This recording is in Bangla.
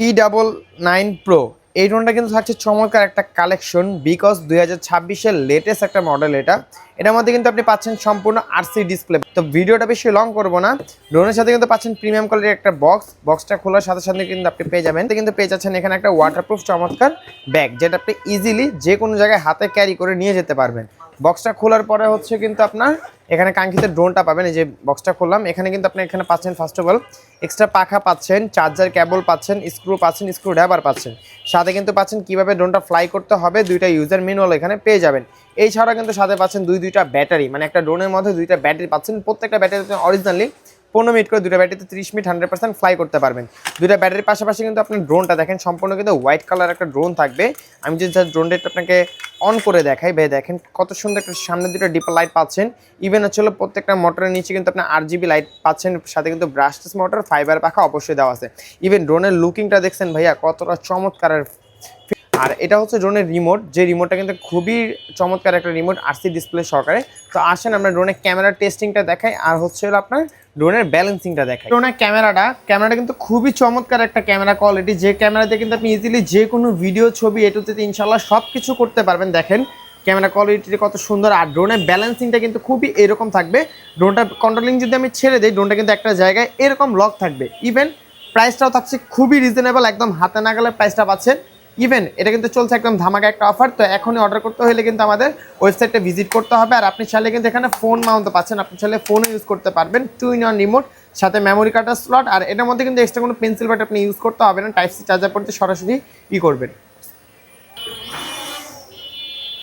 P99 Pro এই ড্রোনটা কিন্তু থাকছে চমৎকার একটা কালেকশন বিকজ 2026-এর লেটেস্ট একটা মডেল এটার মধ্যে কিন্তু আপনি পাচ্ছেন সম্পূর্ণ আরসি ডিসপ্লে। তো ভিডিওটা বেশি লং করবো না, ড্রোনের সাথে কিন্তু পাচ্ছেন প্রিমিয়াম কোয়ালিটির একটা বক্সটা খোলার সাথে সাথে কিন্তু আপনি পেয়ে যাবেন কিন্তু পেয়ে যাচ্ছেন এখানে একটা ওয়াটারপ্রুফ চমৎকার ব্যাগ, যেটা আপনি ইজিলি যে কোনো জায়গায় হাতে ক্যারি করে নিয়ে যেতে পারবেন। বক্সটা খোলার পরে হচ্ছে কিন্তু আপনার এখানে কাঙ্ক্ষিত ড্রোনটা পাবেন। এই যে বক্সটা খুললাম, এখানে কিন্তু আপনি এখানে পাচ্ছেন ফার্স্ট অফ অল এক্সট্রা পাখা পাচ্ছেন, চার্জার কেবল পাচ্ছেন, স্ক্রু পাচ্ছেন, স্ক্রু ড্রাইভার পাচ্ছেন, সাথে কিন্তু পাচ্ছেন কিভাবে ড্রোনটা ফ্লাই করতে হবে দুইটা ইউজার ম্যানুয়াল এখানে পেয়ে যাবেন। এই ছাড়া কিন্তু সাথে পাচ্ছেন দুইটা ব্যাটারি, মানে একটা ড্রোনের মধ্যে দুইটা ব্যাটারি পাচ্ছেন। প্রত্যেকটা ব্যাটারি অরিজিনালি 15 মিনিট করে দুইটা ব্যাটারিতে 30 মিনিট 100% ফ্লাই করতে পারবেন। দুইটা ব্যাটারির পাশাপাশি কিন্তু আপনি ড্রোনটা দেখেন সম্পূর্ণ কিন্তু হোয়াইট কালার একটা ড্রোন থাকবে। আমি যে ড্রোনটা আপনাকে অন করে দেখাই, ভাই দেখেন কত সুন্দর একটা সামনে দুটো ডিপার লাইট পাচ্ছেন। ইভেন হচ্ছে প্রত্যেকটা মোটরের নিচে কিন্তু আপনি RGB লাইট পাচ্ছেন, সাথে কিন্তু ব্রাশলেস মোটর, ফাইবার পাখা অবশ্যই দেওয়া আছে। ইভেন ড্রোনের লুকিংটা দেখছেন ভাইয়া কতটা চমৎকার। আর এটা হচ্ছে ড্রোনের রিমোট, যে রিমোটটা কিন্তু খুবই চমৎকার একটা রিমোট আরসি ডিসপ্লে সহকারে। তো আসেন আমরা ড্রোনের ক্যামেরা টেস্টিংটা দেখাই আর হচ্ছে হলো আপনার ড্রোনের ব্যালেন্সিংটা দেখাই। ড্রোনের ক্যামেরাটা কিন্তু খুবই চমৎকার একটা ক্যামেরা কোয়ালিটি, যে ক্যামেরাতে কিন্তু আপনি ইজিলি যে কোনো ভিডিও ছবি এটুতে ইনশাল্লাহ সব কিছু করতে পারবেন। দেখেন ক্যামেরা কোয়ালিটি কত সুন্দর। আর ড্রোনের ব্যালেন্সিংটা কিন্তু খুবই এরকম থাকবে। ড্রোনটা কন্ট্রোলিং যদি আমি ছেড়ে দিই, ড্রোনটা কিন্তু একটা জায়গায় এরকম লক থাকবে। ইভেন প্রাইসটাও থাকছে খুবই রিজনেবল, একদম হাতে নাগালে প্রাইসটা পাচ্ছেন। ইভেন এটা কিন্তু চলছে একদম ধামাকা একটা অফার। তো এখনই অর্ডার করতে হলে কিন্তু আমাদের ওয়েবসাইটে ভিজিট করতে হবে। আর আপনি চাইলে কিন্তু এখানে ফোন মাউন্ট পাচ্ছেন, আপনি চাইলে ফোনও ইউজ করতে পারবেন, 2-in-1 রিমোট, সাথে মেমোরি কার্ডের স্লট। আর এটার মধ্যে কিন্তু এক্সট্রা কোনো পেন্সিল বাট আপনি ইউজ করতে হবে না, টাইপ সি চার্জার পড়তে সরাসরি করবেন।